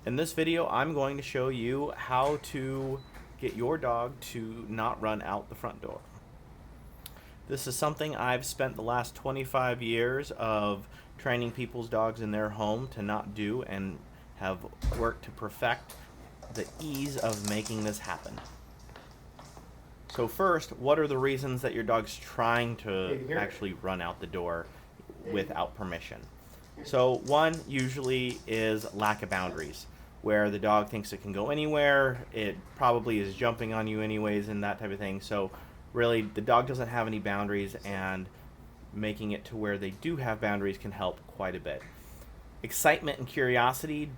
In this video, I'm going to show you how to get your dog to not run out the front door. This is something I've spent the last 25 years of training people's dogs in their home to not do, and have worked to perfect the ease of making this happen. So first, what are the reasons that your dog's trying to actually run out the door without permission? So one usually is lack of boundaries, where the dog thinks it can go anywhere. It probably is jumping on you anyways and that type of thing. So really the dog doesn't have any boundaries, and making it to where they do have boundaries can help quite a bit. Excitement and curiosity.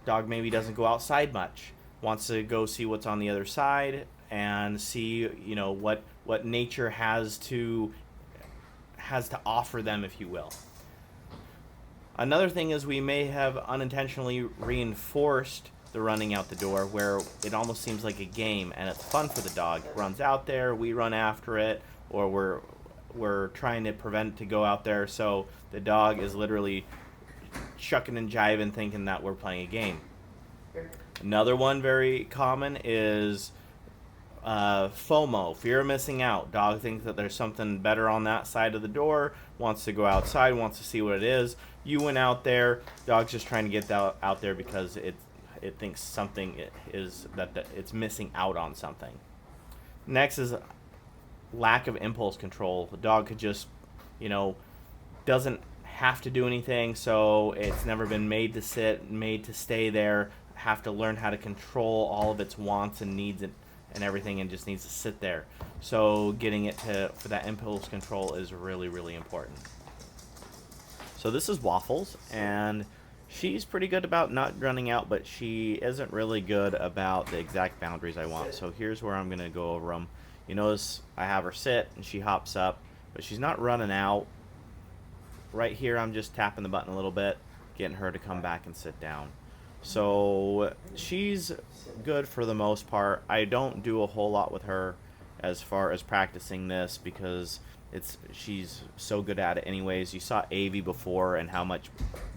Dog maybe doesn't go outside much, wants to go see what's on the other side and see, what nature has to offer them, if you will. Another thing is we may have unintentionally reinforced the running out the door, where it almost seems like a game and it's fun for the dog. It runs out there, we run after it, or we're trying to prevent it to go out there, so the dog is literally shucking and jiving thinking that we're playing a game. Another one very common is FOMO, fear of missing out. Dog thinks that there's something better on that side of the door, wants to go outside, wants to see what it is. You went out there, dog's just trying to get out there because it thinks something is that it's missing out on something. Next is lack of impulse control. The dog could just, doesn't have to do anything, so it's never been made to sit, made to stay there, have to learn how to control all of its wants and needs and everything, and just needs to sit there. So getting it for that impulse control is really, really important. So this is Waffles, and she's pretty good about not running out, but she isn't really good about the exact boundaries I want. So here's where I'm going to go over them. You notice I have her sit, and she hops up, but she's not running out. Right here, I'm just tapping the button a little bit, getting her to come back and sit down. So she's good for the most part. I don't do a whole lot with her as far as practicing this, because she's so good at it anyways. You saw Avi before and how much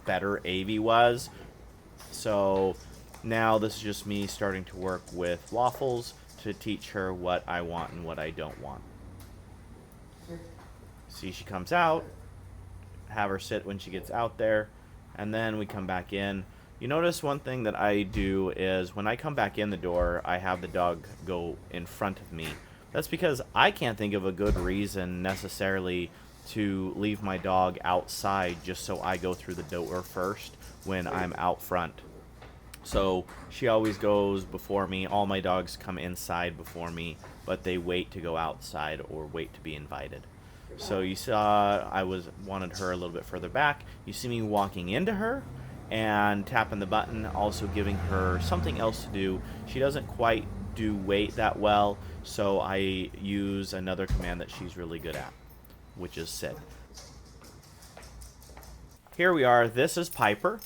better Avi was. So now this is just me starting to work with Waffles to teach her what I want and what I don't want. See, she comes out, have her sit when she gets out there, and then we come back in. You notice one thing that I do is when I come back in the door, I have the dog go in front of me. That's because I can't think of a good reason necessarily to leave my dog outside just so I go through the door first when I'm out front. So she always goes before me. All my dogs come inside before me, but they wait to go outside or wait to be invited. So you saw I wanted her a little bit further back. You see me walking into her and tapping the button, also giving her something else to do. She doesn't quite do wait that well, so I use another command that she's really good at, which is sit. Here we are. This is Piper.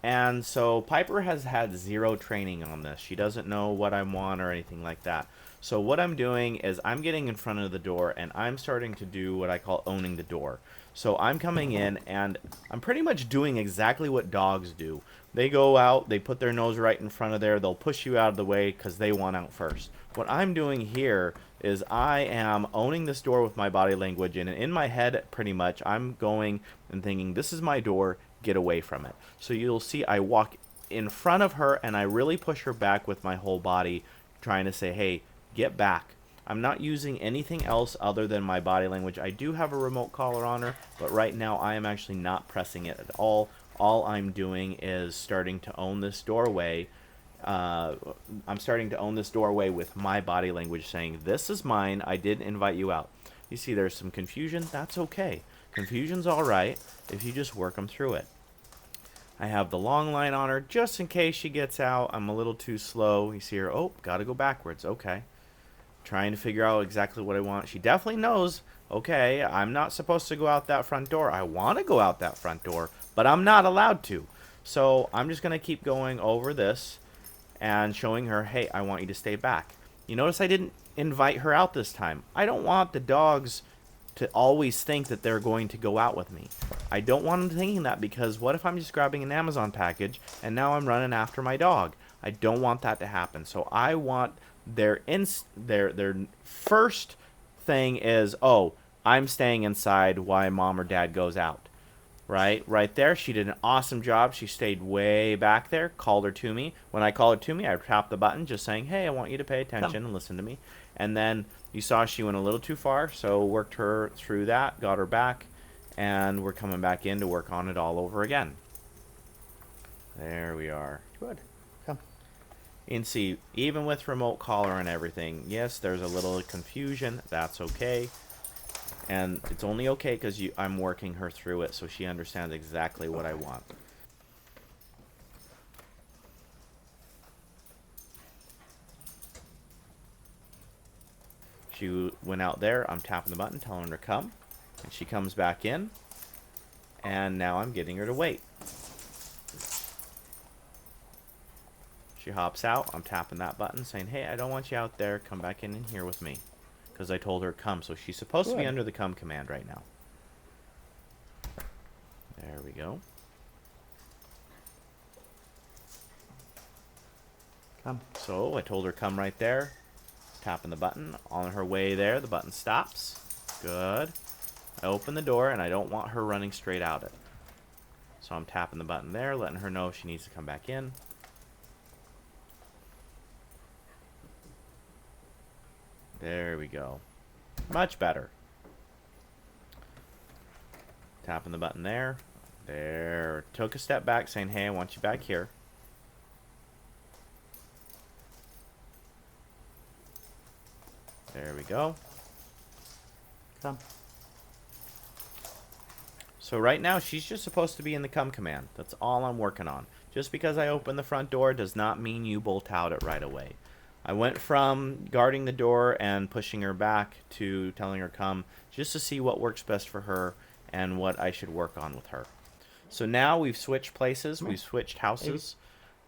And so Piper has had zero training on this. She doesn't know what I want or anything like that. So what I'm doing is I'm getting in front of the door, and I'm starting to do what I call owning the door. So I'm coming in, and I'm pretty much doing exactly what dogs do. They go out, they put their nose right in front of there, they'll push you out of the way because they want out first. What I'm doing here is I am owning this door with my body language, and in my head, pretty much, I'm going and thinking, this is my door, get away from it. So you'll see I walk in front of her, and I really push her back with my whole body, trying to say, hey, get back. I'm not using anything else other than my body language. I do have a remote collar on her, but right now I am actually not pressing it at all. All I'm doing is starting to own this doorway. I'm starting to own this doorway with my body language, saying, this is mine, I did invite you out. You see there's some confusion. That's okay. Confusion's alright if you just work them through it. I have the long line on her just in case she gets out. I'm a little too slow. You see her, oh, gotta go backwards. Okay. Trying to figure out exactly what I want. She definitely knows, okay, I'm not supposed to go out that front door. I want to go out that front door, but I'm not allowed to. So I'm just going to keep going over this and showing her, hey, I want you to stay back. You notice I didn't invite her out this time. I don't want the dogs to always think that they're going to go out with me. I don't want them thinking that, because what if I'm just grabbing an Amazon package and now I'm running after my dog? I don't want that to happen. So I want their first thing is, oh, I'm staying inside while mom or dad goes out. Right there, she did an awesome job. She stayed way back there, called her to me. When I called her to me, I tapped the button just saying, hey, I want you to pay attention and listen to me. And then you saw she went a little too far, so worked her through that, got her back, and we're coming back in to work on it all over again. There we are. Good. Come. You can see, even with remote collar and everything, yes, there's a little confusion. That's okay. And it's only okay because I'm working her through it so she understands exactly what I want. She went out there. I'm tapping the button, telling her to come. And she comes back in. And now I'm getting her to wait. She hops out. I'm tapping that button saying, hey, I don't want you out there. Come back in here with me. Because I told her come. So she's supposed to be under the come command right now. There we go. Come. So I told her come right there. Tapping the button. On her way there, the button stops. Good. I open the door and I don't want her running straight out it. So I'm tapping the button there, letting her know she needs to come back in. There we go. Much better. Tapping the button there. There. Took a step back saying, hey, I want you back here. There we go. Come. So right now, she's just supposed to be in the come command. That's all I'm working on. Just because I open the front door does not mean you bolt out it right away. I went from guarding the door and pushing her back to telling her come, just to see what works best for her and what I should work on with her. So now we've switched places, we've switched houses,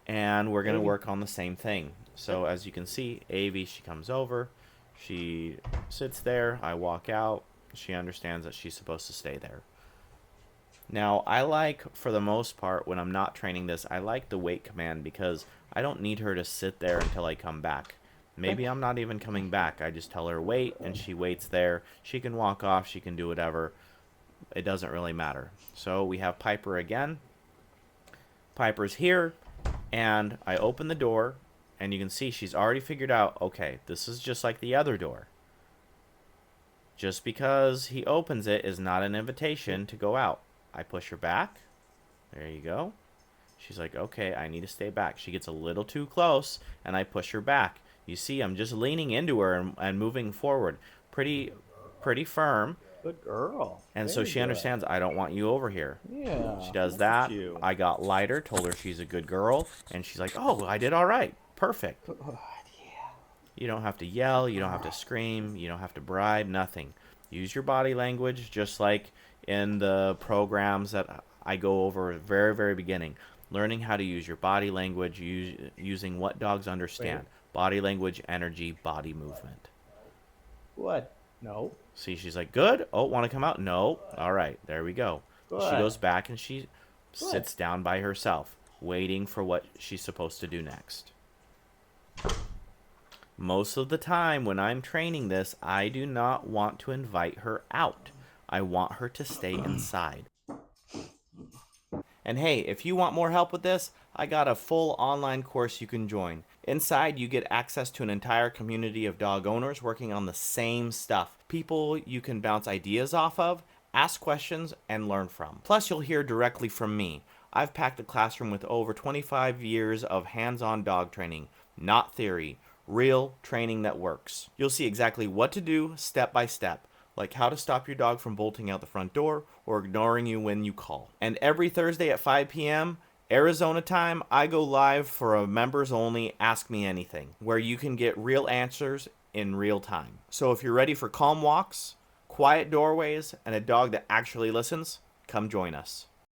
and we're going to work on the same thing. So as you can see, Avi, she comes over, she sits there, I walk out, she understands that she's supposed to stay there. Now, I like, for the most part, when I'm not training this, I like the wait command because I don't need her to sit there until I come back. Maybe I'm not even coming back. I just tell her wait, and she waits there. She can walk off. She can do whatever. It doesn't really matter. So we have Piper again. Piper's here, and I open the door, and you can see she's already figured out, okay, this is just like the other door. Just because he opens it is not an invitation to go out. I push her back. There you go. She's like, okay, I need to stay back. She gets a little too close, and I push her back. You see, I'm just leaning into her and moving forward. Pretty firm. Good girl. And so she understands, I don't want you over here. Yeah. She does that. I got lighter, told her she's a good girl, and she's like, oh, I did all right. Perfect. Good. Yeah. You don't have to yell. You don't have to scream. You don't have to bribe. Nothing. Use your body language just like in the programs that I go over at the very, very beginning. Learning how to use your body language, using what dogs understand. Body language, energy, body movement. What? No. See, she's like, good. Oh, want to come out? No. All right, there we go. Good. She goes back and she sits down by herself, waiting for what she's supposed to do next. Most of the time when I'm training this, I do not want to invite her out. I want her to stay inside. And hey, if you want more help with this, I got a full online course you can join. Inside, you get access to an entire community of dog owners working on the same stuff. People you can bounce ideas off of, ask questions, and learn from. Plus, you'll hear directly from me. I've packed a classroom with over 25 years of hands-on dog training, not theory, real training that works. You'll see exactly what to do step by step, like how to stop your dog from bolting out the front door or ignoring you when you call. And every Thursday at 5 p.m., Arizona time, I go live for a members only Ask Me Anything, where you can get real answers in real time. So if you're ready for calm walks, quiet doorways, and a dog that actually listens, come join us.